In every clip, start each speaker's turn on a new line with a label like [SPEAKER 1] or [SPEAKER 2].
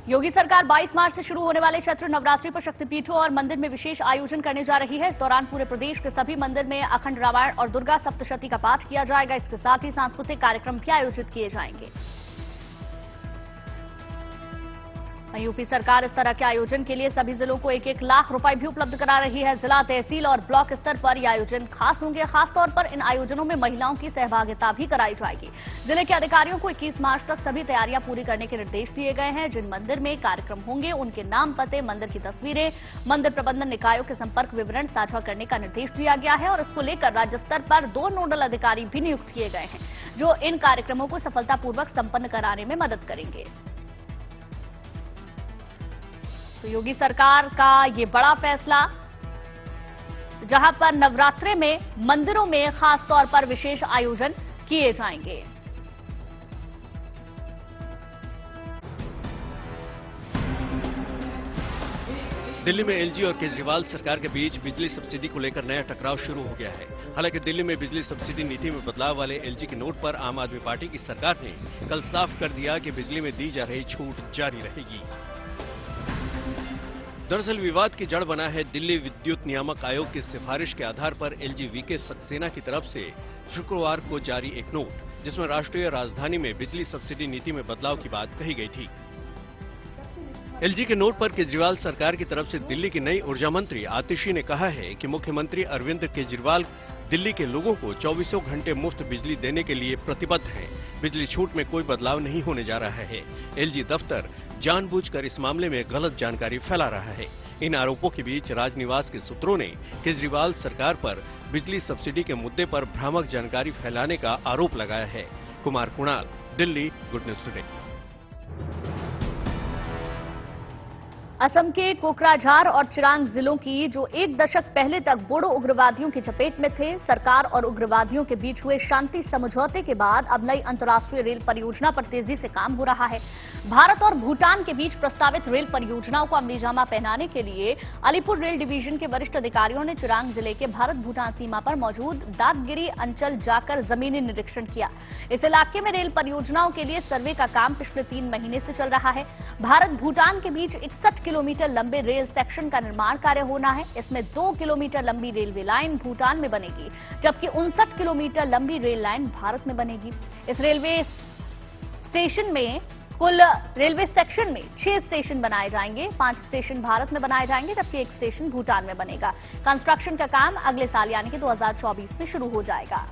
[SPEAKER 1] योगी सरकार 22 मार्च से शुरू होने वाले चैत्र नवरात्रि पर शक्तिपीठों और मंदिर में विशेष आयोजन करने जा रही है। इस दौरान पूरे प्रदेश के सभी मंदिर में अखंड रामायण और दुर्गा सप्तशती का पाठ किया जाएगा। इसके साथ ही सांस्कृतिक कार्यक्रम भी आयोजित किए जाएंगे। यूपी सरकार इस तरह के आयोजन के लिए सभी जिलों को 1-1 लाख रुपए भी उपलब्ध करा रही है। जिला, तहसील और ब्लॉक स्तर पर ये आयोजन खास होंगे। खासतौर पर इन आयोजनों में महिलाओं की सहभागिता भी कराई जाएगी। जिले के अधिकारियों को 21 मार्च तक सभी तैयारियां पूरी करने के निर्देश दिए गए हैं। जिन मंदिर में कार्यक्रम होंगे उनके नाम, पते, मंदिर की तस्वीरें, मंदिर प्रबंधन निकायों के संपर्क विवरण साझा करने का निर्देश दिया गया है और इसको लेकर राज्य स्तर पर 2 नोडल अधिकारी भी नियुक्त किए गए हैं, जो इन कार्यक्रमों को सफलतापूर्वक संपन्न कराने में मदद करेंगे। तो योगी सरकार का ये बड़ा फैसला, जहां पर नवरात्रि में मंदिरों में खास तौर पर विशेष आयोजन किए जाएंगे।
[SPEAKER 2] दिल्ली में एलजी और केजरीवाल सरकार के बीच बिजली सब्सिडी को लेकर नया टकराव शुरू हो गया है। हालांकि दिल्ली में बिजली सब्सिडी नीति में बदलाव वाले एलजी के नोट पर आम आदमी पार्टी की सरकार ने कल साफ कर दिया कि बिजली में दी जा रही छूट जारी रहेगी। दरअसल विवाद की जड़ बना है दिल्ली विद्युत नियामक आयोग की सिफारिश के आधार पर एलजी वीके सक्सेना की तरफ से शुक्रवार को जारी एक नोट, जिसमें राष्ट्रीय राजधानी में बिजली सब्सिडी नीति में बदलाव की बात कही गई थी। एलजी के नोट पर केजरीवाल सरकार की तरफ से दिल्ली की नई ऊर्जा मंत्री आतिशी ने कहा है कि मुख्यमंत्री अरविंद केजरीवाल दिल्ली के लोगों को 24 घंटे मुफ्त बिजली देने के लिए प्रतिबद्ध हैं। बिजली छूट में कोई बदलाव नहीं होने जा रहा है। एलजी दफ्तर जानबूझकर इस मामले में गलत जानकारी फैला रहा है। इन आरोपों के बीच राजनिवास के सूत्रों ने केजरीवाल सरकार पर बिजली सब्सिडी के मुद्दे पर भ्रामक जानकारी फैलाने का आरोप लगाया है। Kumar Kunal, Delhi, good news today.
[SPEAKER 1] Assam के कोकराझार और चिरांग जिलों की जो 1 दशक पहले तक बोडो उग्रवादियों की चपेट में थे, सरकार और उग्रवादियों के बीच हुए शांति समझौते के बाद अब नई अंतर्राष्ट्रीय रेल परियोजना पर तेजी से काम हो रहा है। भारत और भूटान के बीच प्रस्तावित रेल परियोजनाओं को अमलीजामा पहनाने के लिए अलीपुर रेल डिवीजन के वरिष्ठ अधिकारियों ने चिरांग जिले के भारत भूटान सीमा पर मौजूद दादगिरी अंचल जाकर जमीनी निरीक्षण किया। इस इलाके में रेल परियोजनाओं के लिए सर्वे का काम पिछले 3 महीने से चल रहा है। भारत भूटान के बीच 61 किलोमीटर लंबे रेल सेक्शन का निर्माण कार्य होना है। इसमें 2 किलोमीटर लंबी रेलवे लाइन भूटान में बनेगी, जबकि 59 किलोमीटर लंबी रेल लाइन भारत में बनेगी। इस रेलवे स्टेशन में कुल रेलवे सेक्शन में 6 स्टेशन बनाए जाएंगे। 5 स्टेशन भारत में बनाए जाएंगे, जबकि 1 स्टेशन भूटान में बनेगा। कंस्ट्रक्शन का काम अगले साल यानी कि 2024 में शुरू हो जाएगा।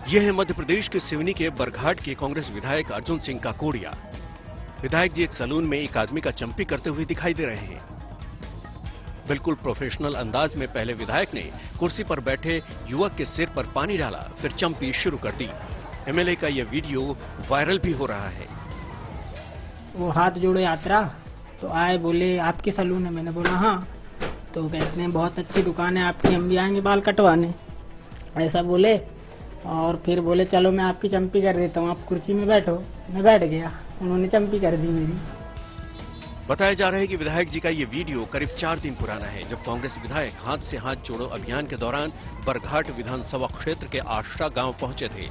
[SPEAKER 2] यह है मध्य प्रदेश के सिवनी के बरघाट के कांग्रेस विधायक अर्जुन सिंह काकोड़िया। विधायक जी एक सैलून में एक आदमी का चंपी करते हुए दिखाई दे रहे हैं। बिल्कुल प्रोफेशनल अंदाज में पहले विधायक ने कुर्सी पर बैठे युवक के सिर पर पानी डाला, फिर चंपी शुरू कर दी। एमएलए का यह वीडियो वायरल भी हो रहा है।
[SPEAKER 3] वो हाथ जोड़े यात्रा तो आए, बोले आपकी सैलून है? मैंने बोला हाँ। तो कहते हैं बहुत अच्छी दुकान है आपकी, हम भी आएंगे बाल कटवाने, ऐसा बोले। और फिर बोले चलो मैं आपकी चंपी कर देता हूँ, आप कुर्सी में बैठो। मैं बैठ गया, उन्होंने चंपी कर दी मेरी।
[SPEAKER 2] बताया जा रहा है कि विधायक जी का ये वीडियो करीब 4 दिन पुराना है, जब कांग्रेस विधायक हाथ से हाथ जोड़ो अभियान के दौरान बरघाट विधानसभा क्षेत्र के आष्टा गांव पहुंचे थे।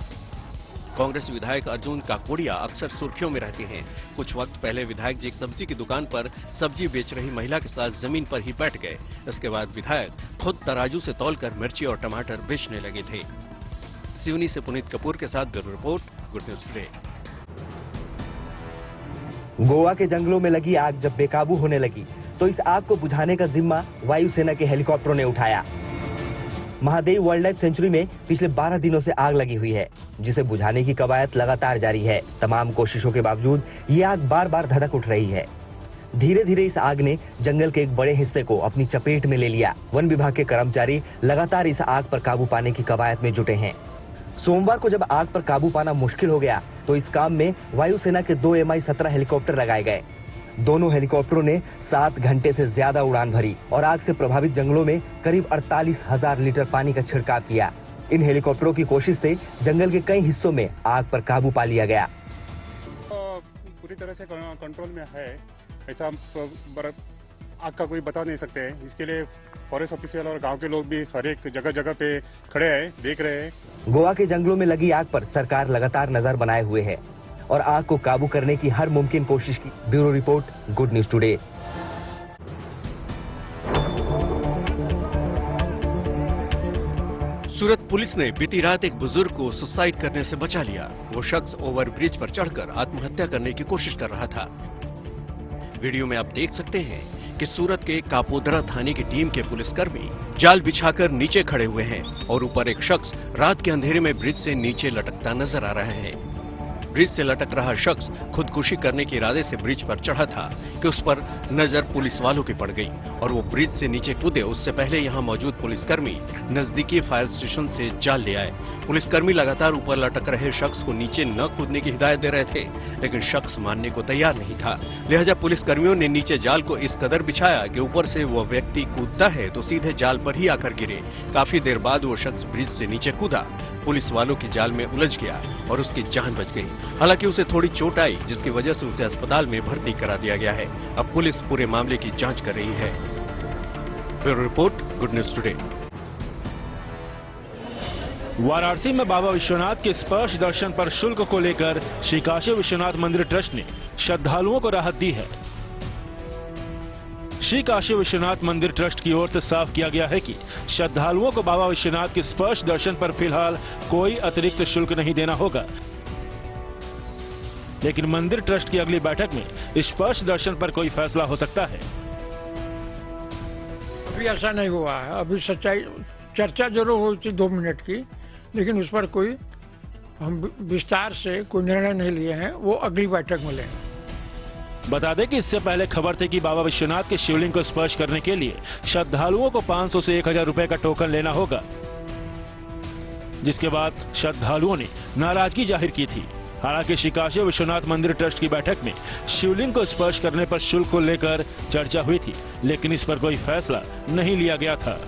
[SPEAKER 2] कांग्रेस विधायक अर्जुन काकोड़िया अक्सर सुर्खियों में रहते हैं। कुछ वक्त पहले विधायक जी एक सब्जी की दुकान पर सब्जी बेच रही महिला के साथ जमीन पर ही बैठ गए। इसके बाद विधायक खुद तराजू से तौलकर मिर्ची और टमाटर बेचने लगे थे। सिवनी से पुनीत कपूर के साथ bureau report, good news today.
[SPEAKER 4] Goa के जंगलों में लगी आग जब बेकाबू होने लगी तो इस आग को बुझाने का जिम्मा वायुसेना के हेलीकॉप्टरों ने उठाया। महादेव वाइल्ड लाइफ सेंचुरी में पिछले 12 दिनों से आग लगी हुई है, जिसे बुझाने की कवायद लगातार जारी है। तमाम कोशिशों के बावजूद ये आग बार बार धधक उठ रही है। धीरे धीरे इस आग ने जंगल के एक बड़े हिस्से को अपनी चपेट में ले लिया। वन विभाग के कर्मचारी लगातार इस आग पर काबू पाने की कवायद में जुटे हैं। सोमवार को जब आग पर काबू पाना मुश्किल हो गया तो इस काम में वायुसेना के 2 Mi-17 हेलीकॉप्टर लगाए गए। दोनों हेलीकॉप्टरों ने 7 घंटे से ज्यादा उड़ान भरी और आग से प्रभावित जंगलों में करीब 48,000 लीटर पानी का छिड़काव किया। इन हेलीकॉप्टरों की कोशिश से जंगल के कई हिस्सों में आग पर काबू पा लिया गया।
[SPEAKER 5] पूरी तरह से कंट्रोल में है। ऐसा आग का कोई बता नहीं सकते हैं। इसके लिए फॉरेस्ट ऑफिसर और गांव के लोग भी हर एक जगह जगह पे खड़े हैं, देख रहे हैं।
[SPEAKER 4] गोवा के जंगलों में लगी आग पर सरकार लगातार नजर बनाए हुए है और आग को काबू करने की हर मुमकिन कोशिश की। Bureau report, good news today.
[SPEAKER 2] Surat police ने बीती रात एक बुजुर्ग को सुसाइड करने से बचा लिया। वो शख्स ओवरब्रिज पर चढ़कर आत्महत्या करने की कोशिश कर रहा था। वीडियो में आप देख सकते हैं कि सूरत के कापोदरा थाने की टीम के पुलिसकर्मी जाल बिछाकर नीचे खड़े हुए हैं और ऊपर एक शख्स रात के अंधेरे में ब्रिज से नीचे लटकता नजर आ रहा है। ब्रिज से लटक रहा शख्स खुदकुशी करने के इरादे से ब्रिज पर चढ़ा था कि उस पर नजर पुलिस वालों की पड़ गई और वो ब्रिज से नीचे कूदे। उससे पहले यहां मौजूद पुलिसकर्मी नजदीकी फायर स्टेशन से जाल ले आए। पुलिसकर्मी लगातार ऊपर लटक रहे शख्स को नीचे न कूदने की हिदायत दे रहे थे, लेकिन शख्स मानने को तैयार नहीं था। लिहाजा पुलिसकर्मियों ने नीचे जाल को इस कदर बिछाया कि ऊपर से वह व्यक्ति कूदता है तो सीधे जाल पर ही आकर गिरे। काफी देर बाद वो शख्स ब्रिज से नीचे कूदा, पुलिस वालों की जाल में उलझ गया और उसकी जान बच गई। हालांकि उसे थोड़ी चोट आई, जिसकी वजह से उसे अस्पताल में भर्ती करा दिया गया है। अब पुलिस पूरे मामले की जांच कर रही है। Bureau report, good news today.
[SPEAKER 6] Varanasi में बाबा विश्वनाथ के स्पर्श दर्शन पर शुल्क को लेकर श्री काशी विश्वनाथ मंदिर ट्रस्ट ने श्रद्धालुओं को राहत दी है। श्री काशी विश्वनाथ मंदिर ट्रस्ट की ओर से साफ किया गया है कि श्रद्धालुओं को बाबा विश्वनाथ के स्पर्श दर्शन पर फिलहाल कोई अतिरिक्त शुल्क नहीं देना होगा, लेकिन मंदिर ट्रस्ट की अगली बैठक में स्पर्श दर्शन पर कोई फैसला हो सकता है।
[SPEAKER 7] अभी ऐसा नहीं हुआ है। अभी सच्चाई चर्चा जरूर हुई थी 2 मिनट की, लेकिन उस पर कोई हम विस्तार से कोई निर्णय नहीं लिए हैं। वो अगली बैठक में लेंगे।
[SPEAKER 6] बता दें कि इससे पहले खबर थी कि बाबा विश्वनाथ के शिवलिंग को स्पर्श करने के लिए श्रद्धालुओं को 500 से 1000 रुपए का टोकन लेना होगा, जिसके बाद श्रद्धालुओं ने नाराजगी जाहिर की थी। हालांकि श्री काशी विश्वनाथ मंदिर ट्रस्ट की बैठक में शिवलिंग को स्पर्श करने पर शुल्क को लेकर चर्चा हुई थी, लेकिन इस पर कोई फैसला नहीं लिया गया था।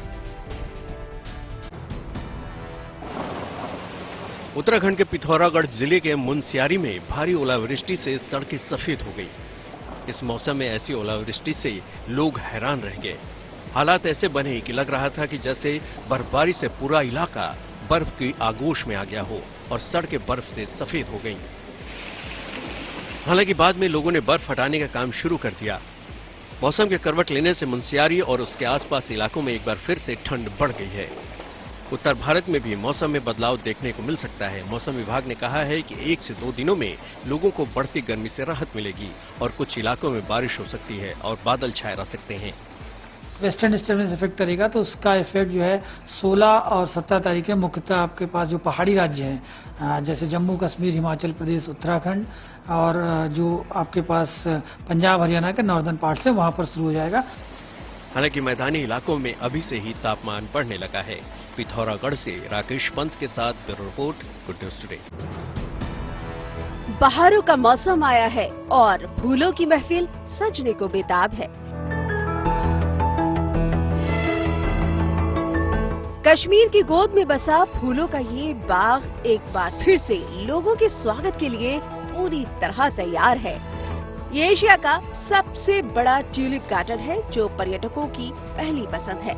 [SPEAKER 2] उत्तराखंड के पिथौरागढ़ जिले के मुनस्यारी में भारी ओलावृष्टि से सड़कें सफेद हो गई। इस मौसम में ऐसी ओलावृष्टि से लोग हैरान रह गए। हालात ऐसे बने कि लग रहा था कि जैसे बर्फबारी से पूरा इलाका बर्फ की आगोश में आ गया हो और सड़कें बर्फ से सफेद हो गईं। हालांकि बाद में लोगों ने बर्फ हटाने का काम शुरू कर दिया। मौसम के करवट लेने से मुनस्यारी और उसके आसपास इलाकों में एक बार फिर से ठंड बढ़ गई है। उत्तर भारत में भी मौसम में बदलाव देखने को मिल सकता है। मौसम विभाग ने कहा है कि 1 से 2 दिनों में लोगों को बढ़ती गर्मी से राहत मिलेगी और कुछ इलाकों में बारिश हो सकती है और बादल छाए रह सकते हैं।
[SPEAKER 8] वेस्टर्न डिस्टर्बेंस इफेक्ट करेगा तो उसका इफेक्ट जो है 16 और 17 तारीख है। मुख्यतः आपके पास जो पहाड़ी राज्य हैं जैसे जम्मू कश्मीर, हिमाचल प्रदेश, उत्तराखंड और जो आपके पास पंजाब हरियाणा के नॉर्दर्न पार्ट से वहां पर शुरू हो जाएगा।
[SPEAKER 2] हालांकि मैदानी इलाकों में अभी से ही तापमान बढ़ने लगा है। पिथौरागढ़ से राकेश पंत के साथ bureau report, good news today.
[SPEAKER 9] बहारों का मौसम आया है और फूलों की महफिल सजने को बेताब है। कश्मीर की गोद में बसा फूलों का ये बाग एक बार फिर से लोगों के स्वागत के लिए पूरी तरह तैयार है। ये एशिया का सबसे बड़ा ट्यूलिप गार्डन है जो पर्यटकों की पहली पसंद है।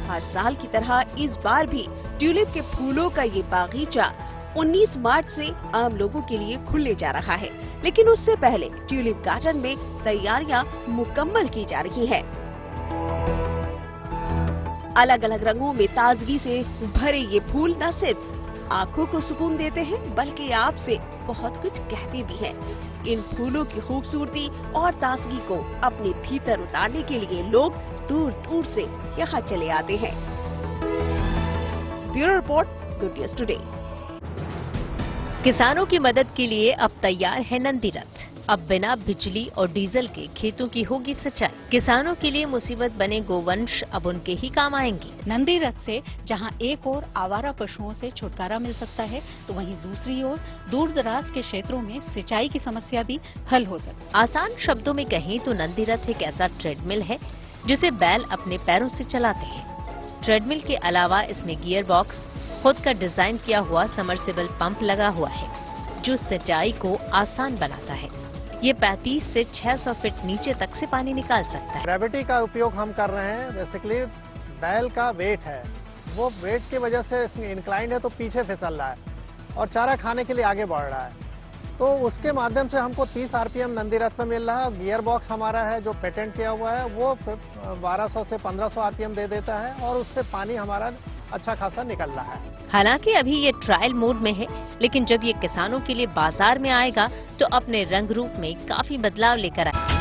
[SPEAKER 9] हर साल की तरह इस बार भी ट्यूलिप के फूलों का ये बागीचा 19 मार्च से आम लोगों के लिए खुलने जा रहा है, लेकिन उससे पहले ट्यूलिप गार्डन में तैयारियां मुकम्मल की जा रही हैं। अलग अलग रंगों में ताजगी से भरे ये फूल न सिर्फ आंखों को सुकून देते हैं बल्कि आपसे बहुत कुछ कहते भी हैं। इन फूलों की खूबसूरती और ताजगी को अपने भीतर उतारने के लिए लोग दूर दूर से यहाँ चले आते हैं। Bureau report, good news today.
[SPEAKER 10] किसानों की मदद के लिए अब तैयार है नंदी रथ। अब बिना बिजली और डीजल के खेतों की होगी सिंचाई। किसानों के लिए मुसीबत बने गोवंश अब उनके ही काम आएंगे।
[SPEAKER 11] नंदी रथ से जहां एक ओर आवारा पशुओं से छुटकारा मिल सकता है तो वहीं दूसरी ओर दूर दराज के क्षेत्रों में सिंचाई की समस्या भी हल हो सकती है।
[SPEAKER 10] आसान शब्दों में कहें तो नंदी रथ एक ऐसा ट्रेडमिल है जिसे बैल अपने पैरों से चलाते हैं। ट्रेडमिल के अलावा इसमें गियर बॉक्स, खुद का डिजाइन किया हुआ समरसेबल पंप लगा हुआ है जो सिंचाई को आसान बनाता है। ये 35 से 600 फीट नीचे तक से पानी निकाल सकता है।
[SPEAKER 12] ग्रेविटी का उपयोग हम कर रहे हैं। बेसिकली बैल का वेट है, वो वेट की वजह से इंक्लाइंड है तो पीछे फिसल रहा है और चारा खाने के लिए आगे बढ़ रहा है। तो उसके माध्यम से हमको 30 आरपीएम नंदी रथ पे मिल रहा है। गियर बॉक्स हमारा है जो पेटेंट किया हुआ है, वो 1200 से 1500 आरपीएम दे देता है और उससे पानी हमारा अच्छा खासा निकल रहा है।
[SPEAKER 10] हालांकि अभी ये ट्रायल मोड में है, लेकिन जब ये किसानों के लिए बाजार में आएगा तो अपने रंग रूप में काफी बदलाव लेकर आएगा।